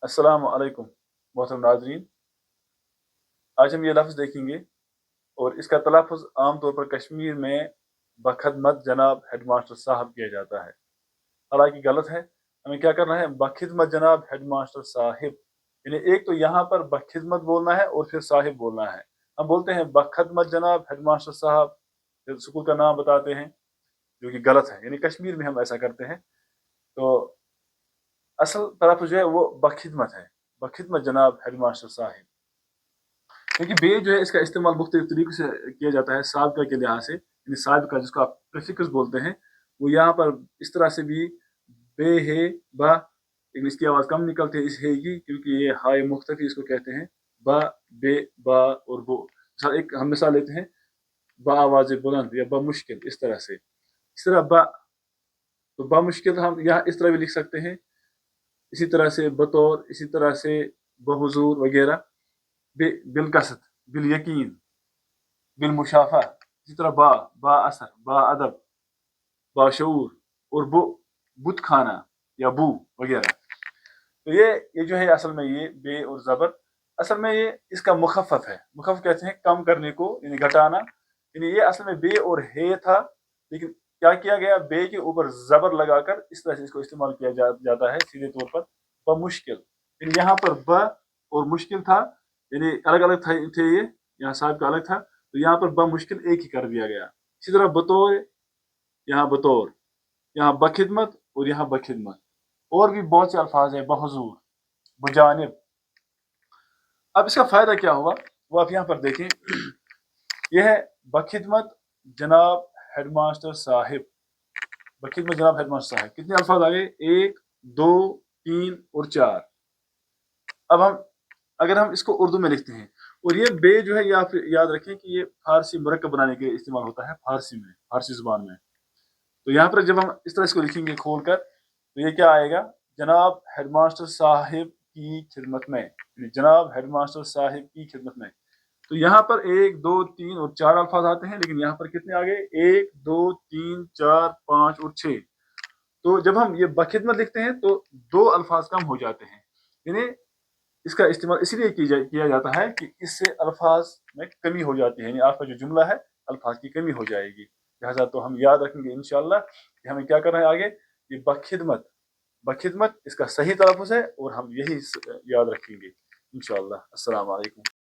अस्सलाम वालेकुम मोहतरम नाज़रीन। आज हम ये लफ्ज़ देखेंगे और इसका तलफ़्फ़ुज़ आम तौर पर कश्मीर में बख़िदमत जनाब हेडमास्टर साहब किया जाता है, हालाँकि गलत है। हमें क्या करना है, बख़िदमत जनाब हेडमास्टर साहिब, यानी एक तो यहाँ पर बख़िदमत बोलना है और फिर साहिब बोलना है। हम बोलते हैं बख़िदमत जनाब हेडमास्टर साहब, फिर स्कूल का नाम बताते हैं, जो कि गलत है, यानी कश्मीर में हम ऐसा करते हैं। तो असल तलफ़्फ़ुज़ जो है वो बख़िदमत है, बख़िदमत जनाब हेडमास्टर साहिब। क्योंकि बे जो है इसका इस्तेमाल मुख्तलिफ तरीक़ों से किया जाता है साबिक़ा के लिहाज से, यानी साबिक़ा जिसको आप प्रीफ़िक्स बोलते हैं, वो यहाँ पर इस तरह से भी बे, हे, बा, लेकिन इसकी आवाज़ कम निकलती है इस हे की, क्योंकि ये हाय मुख्तफ़ी इसको कहते हैं, बा, बे, बा और बो। एक हम मिसाल लेते हैं, बा आवाज़ बुलंद या बा मुश्किल, इस तरह से। इस तरह बा, तो बा मुश्किल हम यहाँ इस तरह भी लिख सकते हैं, इसी तरह से बतौर, इसी तरह से बहुज़ूर वगैरह। बिलकसद, बिल यकीन, बिल मुशाफा, इसी तरह बा, बा असर, बा अदब, बाशऊर और बुत खाना या बू वगैरह। तो ये जो है असल में ये बे और ज़बर, असल में ये इसका मुखफ़्फ़फ है। मुखफ़्फ़फ कहते हैं कम करने को, यानी घटाना। यानी ये असल में बे और हे था, लेकिन क्या किया गया, बे के ऊपर ज़बर लगाकर इस तरह से इसको इस्तेमाल किया जाता है सीधे तौर पर, बमुश्किल। यानी यहाँ पर ब और मुश्किल था, यानी अलग अलग थे ये, यहाँ साहब का अलग था, तो यहाँ पर बमुश्किल एक ही कर दिया गया। इसी तरह बतौर, यहाँ बतौर, यहाँ बख़िदमत और यहाँ बख़िदमत। और भी बहुत से अल्फाज हैं, बहुज़ूर, बजानिब। अब इसका फ़ायदा क्या हुआ वो आप यहाँ पर देखें। यह है बख़िदमत जनाब हेडमास्टर साहिब, बख़िदमत जनाब हेडमास्टर साहिब। कितने अल्फाज आ गए, 1, 2, 3 और 4। अब अगर हम इसको उर्दू में लिखते हैं, और ये बे जो है, ये आप याद रखें कि ये फ़ारसी मुरक्कब बनाने के लिए इस्तेमाल होता है, फ़ारसी में, फ़ारसी ज़ुबान में। तो यहाँ पर जब हम इस तरह इसको लिखेंगे खोल कर, तो ये क्या आएगा, जनाब हेडमास्टर साहिब की खिदमत में, जनाब हेडमास्टर साहिब की खिदमत में। तो यहाँ पर 1, 2, 3 और 4 अल्फाज आते हैं, लेकिन यहाँ पर कितने आ गए, 1, 2, 3, 4, 5 और 6। तो जब हम ये बख़िदमत लिखते हैं तो 2 अल्फाज कम हो जाते हैं, यानी इसका इस्तेमाल इसीलिए किया जाता है कि इससे अल्फाज में कमी हो जाती है, यानी आपका जो जुमला है अल्फाज की कमी हो जाएगी। लिहाजा तो हम याद रखेंगे इंशाअल्लाह कि हमें क्या करना है आगे, ये बख़िदमत, बख़िदमत इसका सही तलफ़्फ़ुज़ है और हम यही याद रखेंगे इंशाअल्लाह। अस्सलाम वालेकुम।